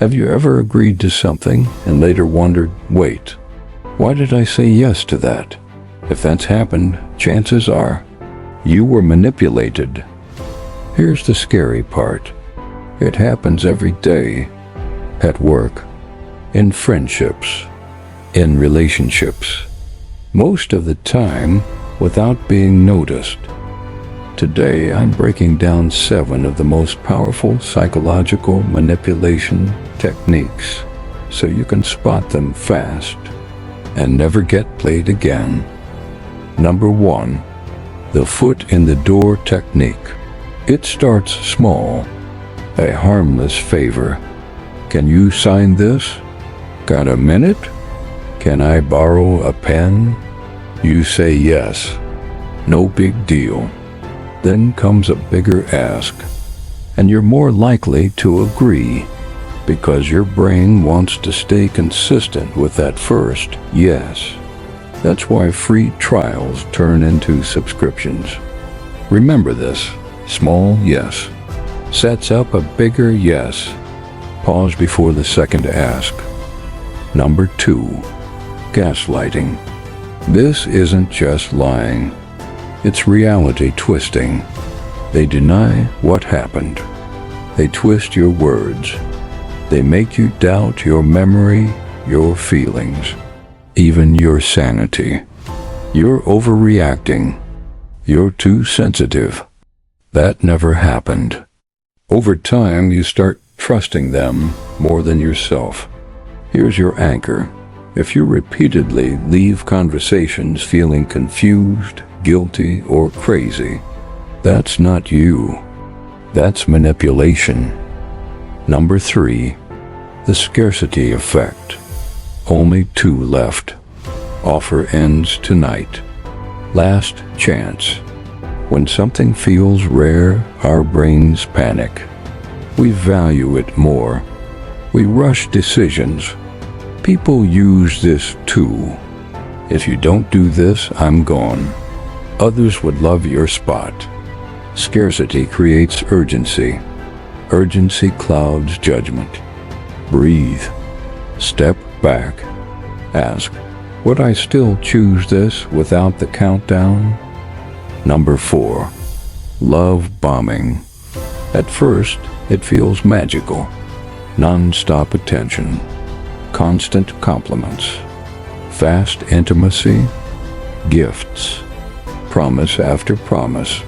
Have you ever agreed to something and later wondered, wait, why did I say yes to that? If that's happened, chances are you were manipulated. Here's the scary part. It happens every day. At work, in friendships, in relationships. Most of the time, without being noticed. Today, I'm breaking down 7 of the most powerful psychological manipulation techniques so you can spot them fast and never get played again. Number 1, the foot in the door technique. It starts small, a harmless favor. Can you sign this? Got a minute? Can I borrow a pen? You say yes. No big deal. Then comes a bigger ask, and you're more likely to agree because your brain wants to stay consistent with that first yes. That's why free trials turn into subscriptions. Remember this, small yes sets up a bigger yes. Pause before the second ask. Number 2, gaslighting. This isn't just lying. It's reality twisting. They deny what happened. They twist your words. They make you doubt your memory, your feelings, even your sanity. You're overreacting. You're too sensitive. That never happened. Over time, you start trusting them more than yourself. Here's your anchor. If you repeatedly leave conversations feeling confused, guilty, or crazy, that's not you. That's manipulation. Number 3, the scarcity effect. Only 2 left. Offer ends tonight. Last chance. When something feels rare, our brains panic. We value it more. We rush decisions. People use this too. If you don't do this, I'm gone. Others would love your spot. Scarcity creates urgency. Urgency clouds judgment. Breathe. Step back. Ask, would I still choose this without the countdown? Number 4, love bombing. At first, it feels magical. Non-stop attention. Constant compliments. Fast intimacy. Gifts. Promise after promise.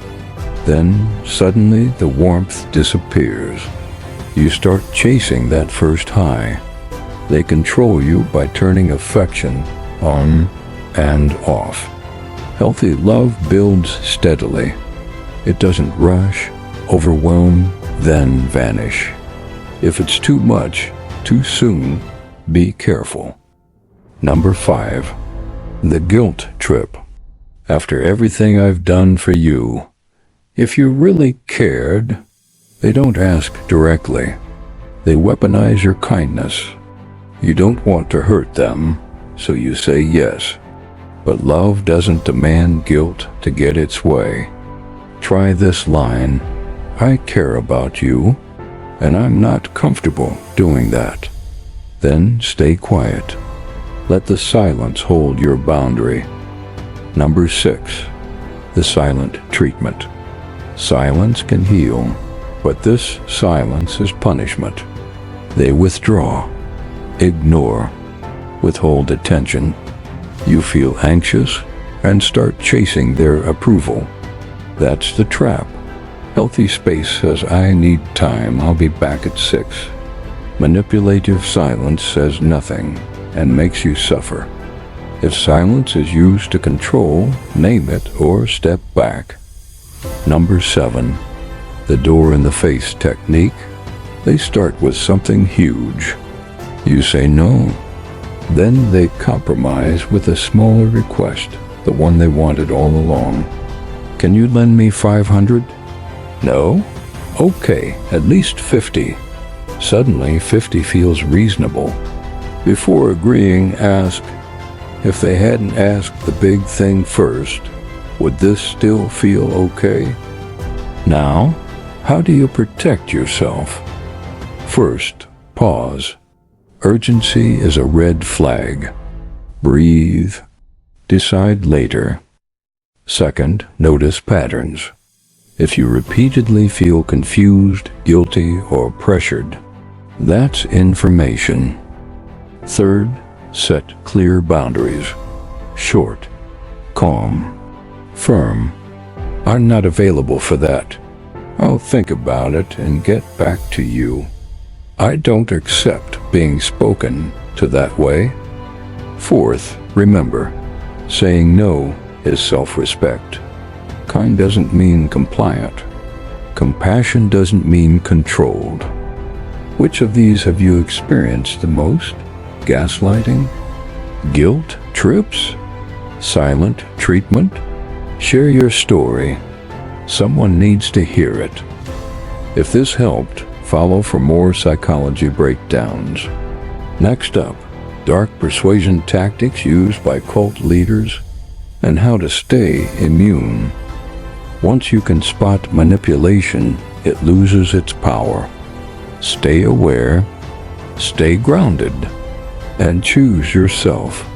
Then, suddenly, the warmth disappears. You start chasing that first high. They control you by turning affection on and off. Healthy love builds steadily. It doesn't rush, overwhelm, then vanish. If it's too much, too soon, be careful. Number 5, the guilt trip. After everything I've done for you, if you really cared, they don't ask directly. They weaponize your kindness. You don't want to hurt them, so you say yes. But love doesn't demand guilt to get its way. Try this line, I care about you, and I'm not comfortable doing that. Then stay quiet. Let the silence hold your boundary. Number 6, the silent treatment. Silence can heal, but this silence is punishment. They withdraw, ignore, withhold attention. You feel anxious and start chasing their approval. That's the trap. Healthy space says, I need time, I'll be back at 6. Manipulative silence says nothing and makes you suffer. If silence is used to control, name it or step back. Number 7, the door in the face technique. They start with something huge. You say no. Then they compromise with a smaller request, the one they wanted all along. Can you lend me 500? No? Okay, at least 50. Suddenly, 50 feels reasonable. Before agreeing, ask, if they hadn't asked the big thing first, would this still feel okay? Now, how do you protect yourself? First, Pause. Urgency is a red flag. Breathe. Decide later. Second, notice patterns. If you repeatedly feel confused, guilty, or pressured, that's information. Third, set clear boundaries. Short, calm, firm. I'm not available for that. I'll think about it and get back to you. I don't accept being spoken to that way. Fourth, remember, saying no is self-respect. Kind doesn't mean compliant. Compassion doesn't mean controlled. Which of these have you experienced the most? Gaslighting? Guilt trips? Silent treatment? Share your story. Someone needs to hear it. If this helped, follow for more psychology breakdowns. Next up, dark persuasion tactics used by cult leaders and how to stay immune. Once you can spot manipulation, it loses its power. Stay aware, stay grounded, and choose yourself.